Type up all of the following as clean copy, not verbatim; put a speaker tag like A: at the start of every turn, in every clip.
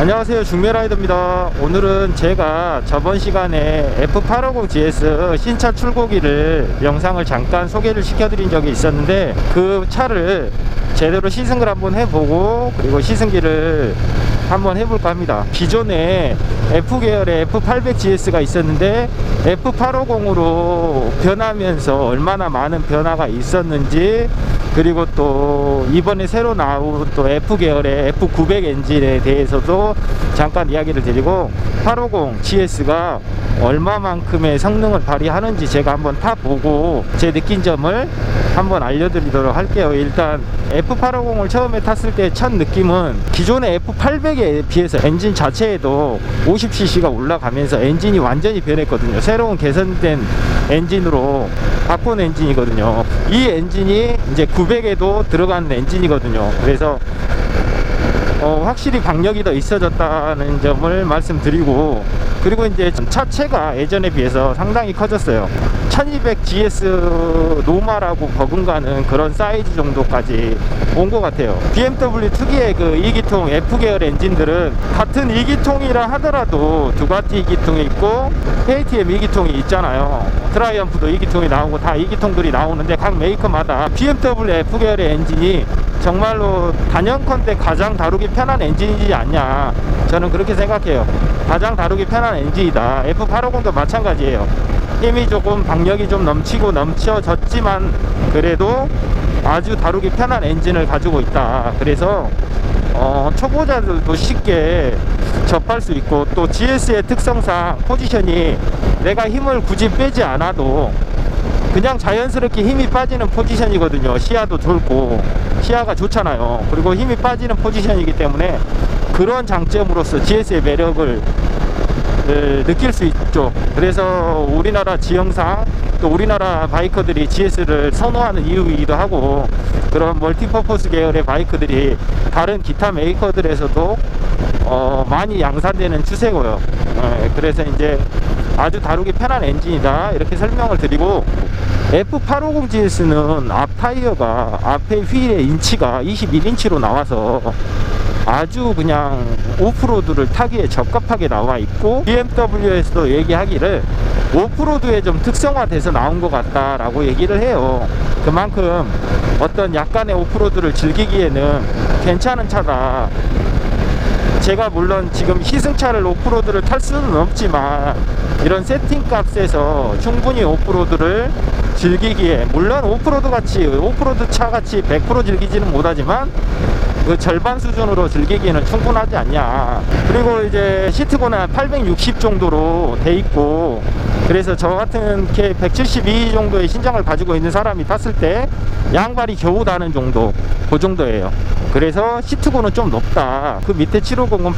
A: 안녕하세요, 중매라이더입니다. 오늘은 제가 저번 시간에 F850GS 신차 출고기를 영상을 잠깐 소개를 시켜드린 적이 있었는데, 그 차를 제대로 시승을 한번 해보고 그리고 시승기를 한번 해볼까 합니다. 기존에 F계열의 F800GS가 있었는데 F850으로 변하면서 얼마나 많은 변화가 있었는지, 그리고 또 이번에 새로 나온 또 F계열의 F900 엔진에 대해서도 잠깐 이야기를 드리고, 850GS가 얼마만큼의 성능을 발휘하는지 제가 한번 타보고 제 느낀 점을 한번 알려드리도록 할게요. 일단 F850을 처음에 탔을 때 첫 느낌은 기존의 F800에 비해서 엔진 자체에도 50cc가 올라가면서 엔진이 완전히 변했거든요. 새로운 개선된 엔진으로 바꾼 엔진이거든요. 이 엔진이 이제 900에도 들어가는 엔진이거든요. 그래서 확실히 박력이 더 있어졌다는 점을 말씀드리고, 그리고 이제 차체가 예전에 비해서 상당히 커졌어요. 1200GS 노멀하고 버금가는 그런 사이즈 정도까지 온 것 같아요. BMW 특유의 그 2기통 F계열 엔진들은 같은 2기통이라 하더라도 두가티 2기통이 있고 KTM 2기통이 있잖아요. 트라이언프도 2기통이 나오고 다 2기통들이 나오는데, 각 메이커마다 BMW F계열의 엔진이 정말로 단연컨대 가장 다루기 편한 엔진이지 않냐, 저는 그렇게 생각해요. 가장 다루기 편한 엔진이다. F850도 마찬가지예요. 힘이 조금 박력이 좀 넘쳐졌지만 그래도 아주 다루기 편한 엔진을 가지고 있다. 그래서 초보자들도 쉽게 접할 수 있고, 또 GS의 특성상 포지션이 내가 힘을 굳이 빼지 않아도 그냥 자연스럽게 힘이 빠지는 포지션이거든요. 시야도 좁고 시야가 좋잖아요. 그리고 힘이 빠지는 포지션이기 때문에 그런 장점으로서 GS의 매력을 느낄 수 있죠. 그래서 우리나라 지형상 또 우리나라 바이커들이 GS를 선호하는 이유이기도 하고, 그런 멀티퍼포스 계열의 바이크들이 다른 기타 메이커들에서도 많이 양산되는 추세고요. 그래서 이제 아주 다루기 편한 엔진이다, 이렇게 설명을 드리고, F850GS는 앞 타이어가 앞에 휠의 인치가 21인치로 나와서 아주 그냥 오프로드를 타기에 적합하게 나와 있고, BMW에서도 얘기하기를 오프로드에 좀 특성화돼서 나온 것 같다라고 얘기를 해요. 그만큼 어떤 약간의 오프로드를 즐기기에는 괜찮은 차다. 제가 물론 지금 희승차를 오프로드를 탈 수는 없지만 이런 세팅 값에서 충분히 오프로드를 즐기기에, 물론 오프로드 차 같이 100% 즐기지는 못하지만 그 절반 수준으로 즐기기에는 충분하지 않냐. 그리고 이제 시트고는 860 정도로 돼 있고, 그래서 저 같은 게 172 정도의 신장을 가지고 있는 사람이 탔을 때 양발이 겨우 닿는 정도, 그 정도예요. 그래서 시트고는 좀 높다. 그 밑에 750은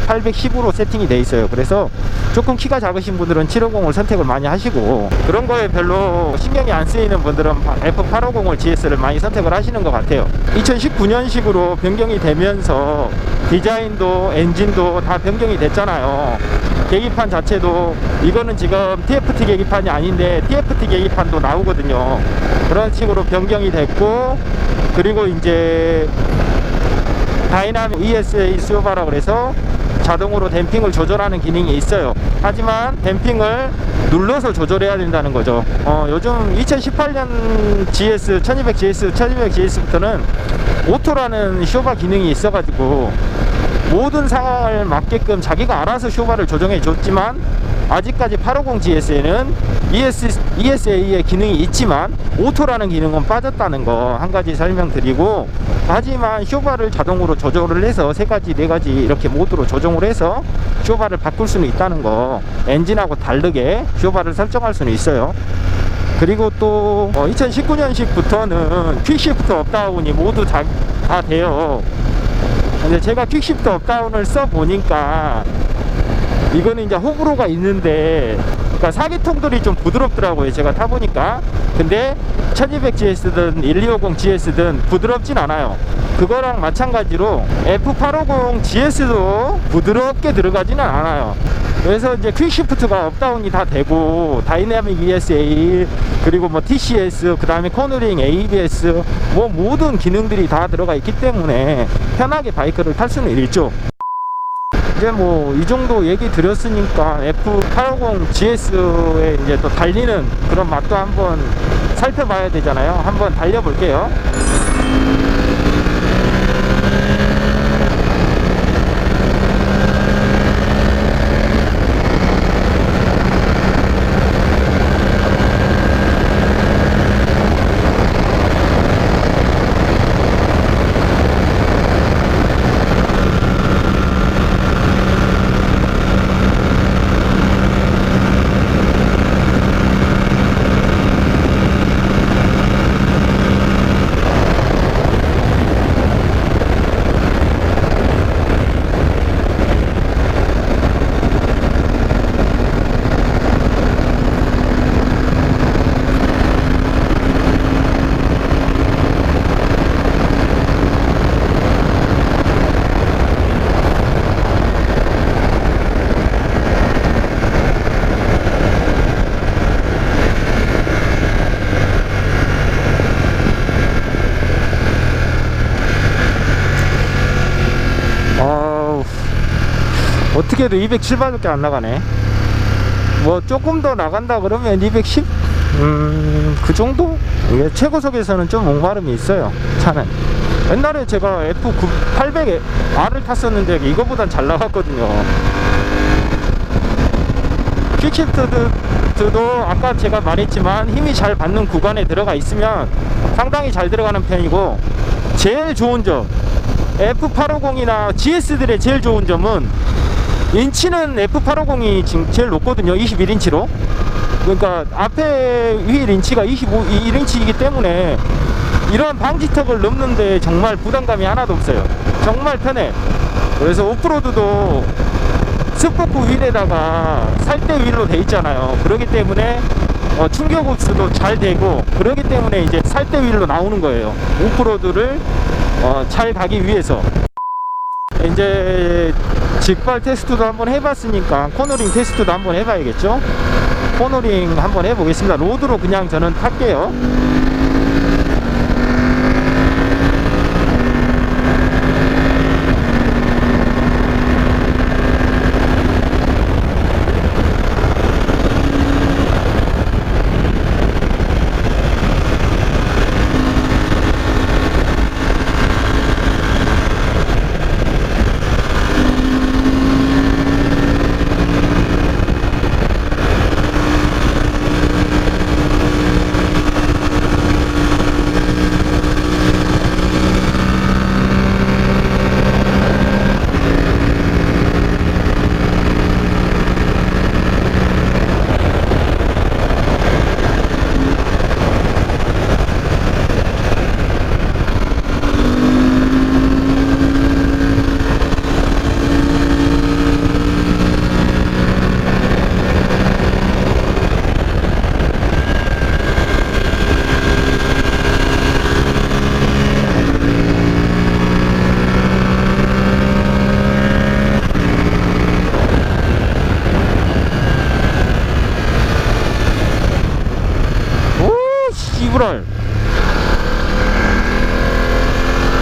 A: 810으로 세팅이 돼 있어요. 그래서 조금 키가 작으신 분들은 750을 선택을 많이 하시고, 그런 거에 별로 신경이 안 쓰이는 분들은 F850을 GS를 많이 선택을 하시는 것 같아요. 2019년식으로 변경이 되면서 디자인도 엔진도 다 변경이 됐잖아요. 계기판 자체도, 이거는 지금 TFT 계기판이 아닌데 TFT 계기판도 나오거든요. 그런 식으로 변경이 됐고, 그리고 이제 다이나믹 ESA 수요바라 그래서 자동으로 댐핑을 조절하는 기능이 있어요. 하지만 댐핑을 눌러서 조절해야 된다는 거죠. 요즘 2018년 GS 1200GS부터는 오토라는 쇼바 기능이 있어가지고 모든 상황을 맞게끔 자기가 알아서 쇼바를 조정해 줬지만, 아직까지 850GS에는 ESA의 기능이 있지만 오토라는 기능은 빠졌다는 거 한 가지 설명드리고, 하지만 쇼바를 자동으로 조절을 해서 3가지 4가지 이렇게 모드로 조정을 해서 쇼바를 바꿀 수는 있다는 거, 엔진하고 다르게 쇼바를 설정할 수는 있어요. 그리고 또 2019년식부터는 퀵시프트 업다운이 모두 다 돼요. 근데 제가 퀵시프트 업다운을 써보니까 이거는 이제 호불호가 있는데, 그러니까 4기통들이 좀 부드럽더라고요, 제가 타보니까. 근데 1200GS든 1250GS든 부드럽진 않아요. 그거랑 마찬가지로 F850GS도 부드럽게 들어가지는 않아요. 그래서 이제 퀵시프트가 업다운이 다 되고, 다이내믹 ESA, 그리고 뭐 TCS, 그 다음에 코너링 ABS, 뭐 모든 기능들이 다 들어가 있기 때문에 편하게 바이크를 탈 수는 있죠. 이제 뭐 이 정도 얘기 드렸으니까 F850 GS에 이제 또 달리는 그런 맛도 한번 살펴봐야 되잖아요. 한번 달려볼게요. 어떻게 해도 207밖에 안 나가네. 뭐 조금 더 나간다 그러면 210? 그 정도? 이게 최고속에서는 좀 목마름이 있어요, 차는. 옛날에 제가 F800R을 탔었는데 이거보단 잘 나갔거든요. 퀵시프트도 아까 제가 말했지만 힘이 잘 받는 구간에 들어가 있으면 상당히 잘 들어가는 편이고, 제일 좋은 점, F850이나 GS들의 제일 좋은 점은 인치는 F850이 지금 제일 높거든요. 21인치로. 그러니까 앞에 휠 인치가 21인치이기 때문에 이런 방지턱을 넘는데 정말 부담감이 하나도 없어요. 정말 편해. 그래서 오프로드도 스포크 휠에다가 살대 휠로 돼 있잖아요. 그렇기 때문에 충격 흡수도 잘 되고, 그렇기 때문에 이제 살대 휠로 나오는 거예요. 오프로드를 잘 가기 위해서. 이제 직발 테스트도 한번 해봤으니까 코너링 테스트도 한번 해봐야겠죠. 코너링 한번 해보겠습니다. 로드로 그냥 저는 탈게요.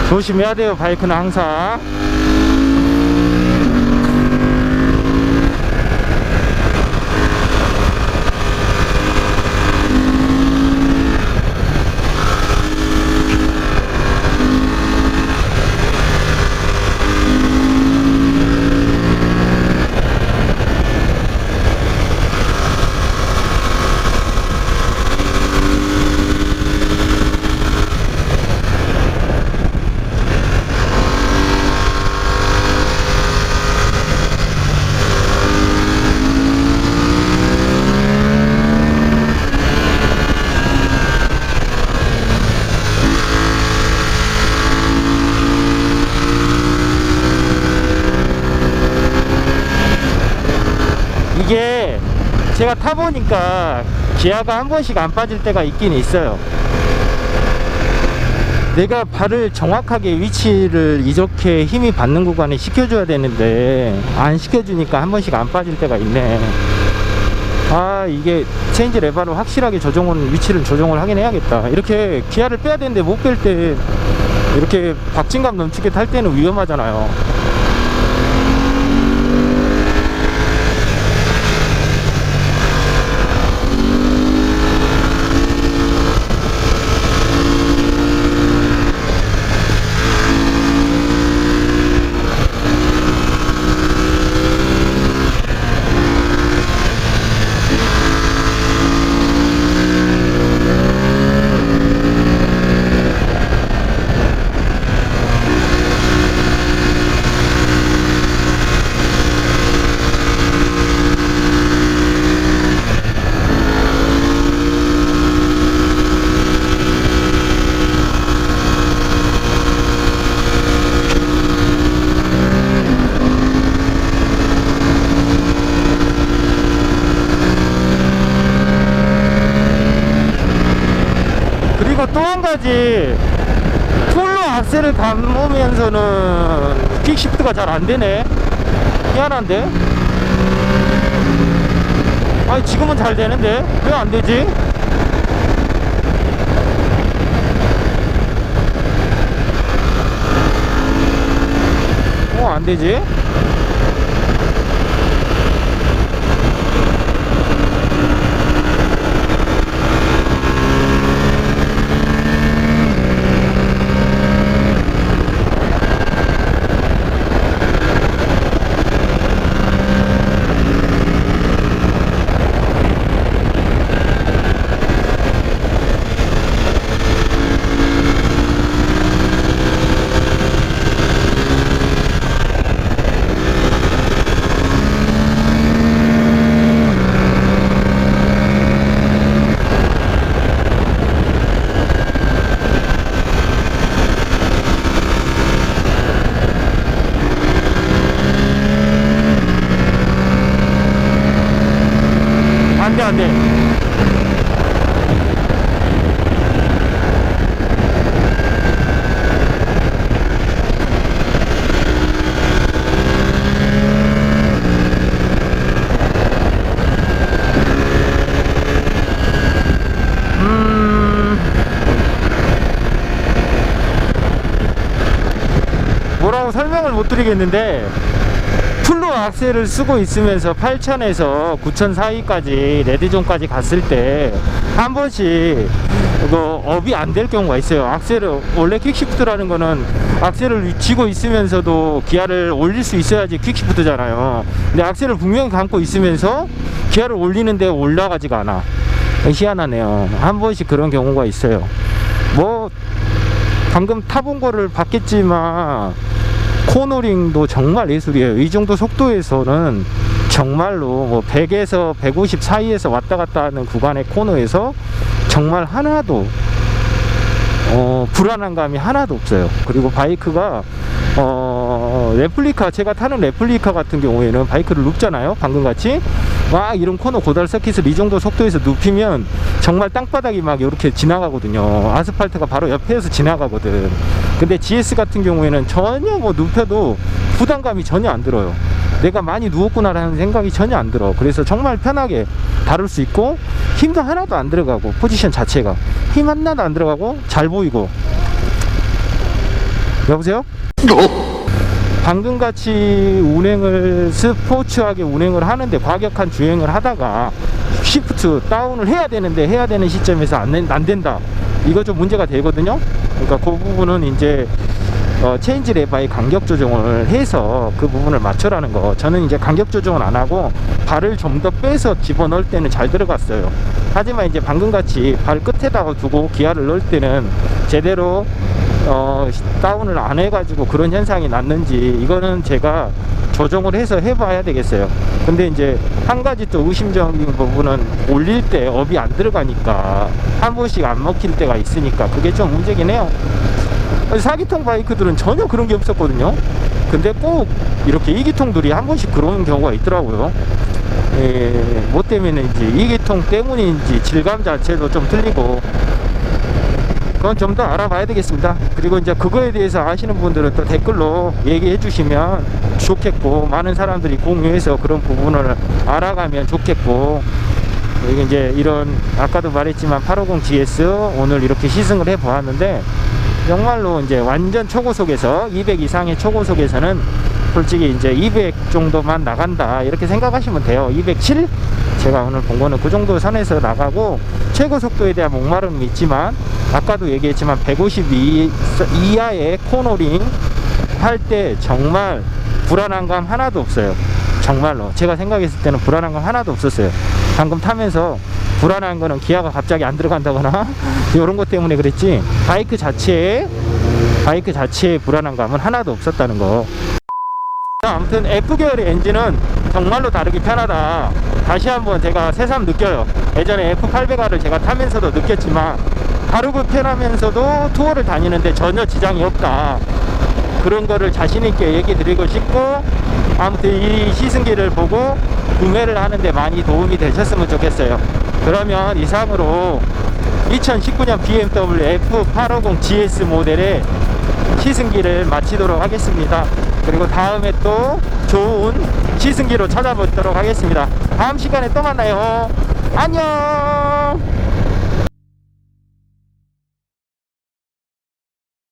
A: 조심해야 돼요, 바이크는 항상. 이게 제가 타보니까 기아가 한 번씩 안 빠질 때가 있긴 있어요. 내가 발을 정확하게 위치를 이렇게 힘이 받는 구간에 시켜줘야 되는데 안 시켜주니까 한 번씩 안 빠질 때가 있네. 아, 이게 체인지 레버로 확실하게 위치를 조정을 하긴 해야겠다. 이렇게 기아를 빼야 되는데 못 뺄 때 이렇게 박진감 넘치게 탈 때는 위험하잖아요. 또 한 가지, 풀로 악셀을 감으면서는 퀵시프트가 잘 안 되네. 희한한데? 아니, 지금은 잘 되는데 왜 안 되지? 안 되지? 안 돼. 뭐라고 설명을 못 드리겠는데, 풀로 악셀을 쓰고 있으면서 8000에서 9000 사이까지 레드존까지 갔을 때 한 번씩 업이 안 될 경우가 있어요. 악셀을, 원래 퀵시프트라는 거는 악셀을 쥐고 있으면서도 기아를 올릴 수 있어야지 퀵시프트잖아요. 근데 악셀을 분명히 감고 있으면서 기아를 올리는데 올라가지가 않아. 희한하네요. 한 번씩 그런 경우가 있어요. 뭐 방금 타본 거를 봤겠지만 코너링도 정말 예술이에요. 이 정도 속도에서는 정말로 뭐 100에서 150 사이에서 왔다 갔다 하는 구간의 코너에서 정말 하나도 불안한 감이 하나도 없어요. 그리고 바이크가 레플리카, 제가 타는 레플리카 같은 경우에는 바이크를 눕잖아요. 방금같이 막 이런 코너 고달 서킷을 이 정도 속도에서 눕히면 정말 땅바닥이 막 이렇게 지나가거든요. 아스팔트가 바로 옆에서 지나가거든. 근데 GS 같은 경우에는 전혀 뭐 눕혀도 부담감이 전혀 안 들어요. 내가 많이 누웠구나라는 생각이 전혀 안 들어. 그래서 정말 편하게 다룰 수 있고, 힘도 하나도 안 들어가고, 포지션 자체가 힘 하나도 안 들어가고 잘 보이고. 여보세요? 방금같이 운행을 스포츠하게 운행을 하는데, 과격한 주행을 하다가 시프트 다운을 해야 되는데 해야 되는 시점에서 안 된다, 이거 좀 문제가 되거든요. 그러니까 그 부분은 이제 체인지 레바의 간격 조정을 해서 그 부분을 맞춰라는 거. 저는 이제 간격 조정을 안 하고 발을 좀 더 빼서 집어넣을 때는 잘 들어갔어요. 하지만 이제 방금같이 발 끝에다가 두고 기아를 넣을 때는 제대로 다운을 안 해가지고 그런 현상이 났는지, 이거는 제가 조정을 해서 해봐야 되겠어요. 근데 이제 한 가지 또 의심적인 부분은 올릴 때 업이 안 들어가니까 한 번씩 안 먹힐 때가 있으니까 그게 좀 문제긴 해요. 4기통 바이크들은 전혀 그런 게 없었거든요. 근데 꼭 이렇게 2기통들이 한 번씩 그런 경우가 있더라고요. 뭐 때문인지, 2기통 때문인지 질감 자체도 좀 틀리고, 그건 좀 더 알아봐야 되겠습니다. 그리고 이제 그거에 대해서 아시는 분들은 또 댓글로 얘기해 주시면 좋겠고, 많은 사람들이 공유해서 그런 부분을 알아가면 좋겠고, 이게 이제 이런, 아까도 말했지만 850GS 오늘 이렇게 시승을 해 보았는데, 정말로 이제 완전 초고속에서 200 이상의 초고속에서는 솔직히 이제 200 정도만 나간다, 이렇게 생각하시면 돼요. 207? 제가 오늘 본 거는 그 정도 선에서 나가고, 최고 속도에 대한 목마름이 있지만 아까도 얘기했지만 152 이하의 코너링 할 때 정말 불안한 감 하나도 없어요. 정말로 제가 생각했을 때는 불안한 감 하나도 없었어요. 방금 타면서 불안한 거는 기아가 갑자기 안 들어간다거나 이런 것 때문에 그랬지, 바이크 자체의 불안한 감은 하나도 없었다는 거. 아무튼 F계열의 엔진은 정말로 다르게 편하다, 다시 한번 제가 새삼 느껴요. 예전에 F800R을 제가 타면서도 느꼈지만 다르고 편하면서도 투어를 다니는데 전혀 지장이 없다, 그런 거를 자신있게 얘기 드리고 싶고, 아무튼 이 시승기를 보고 구매를 하는데 많이 도움이 되셨으면 좋겠어요. 그러면 이상으로 2019년 BMW F850 GS 모델의 시승기를 마치도록 하겠습니다. 그리고 다음에 또 좋은 시승기로 찾아보도록 하겠습니다. 다음 시간에 또 만나요. 안녕.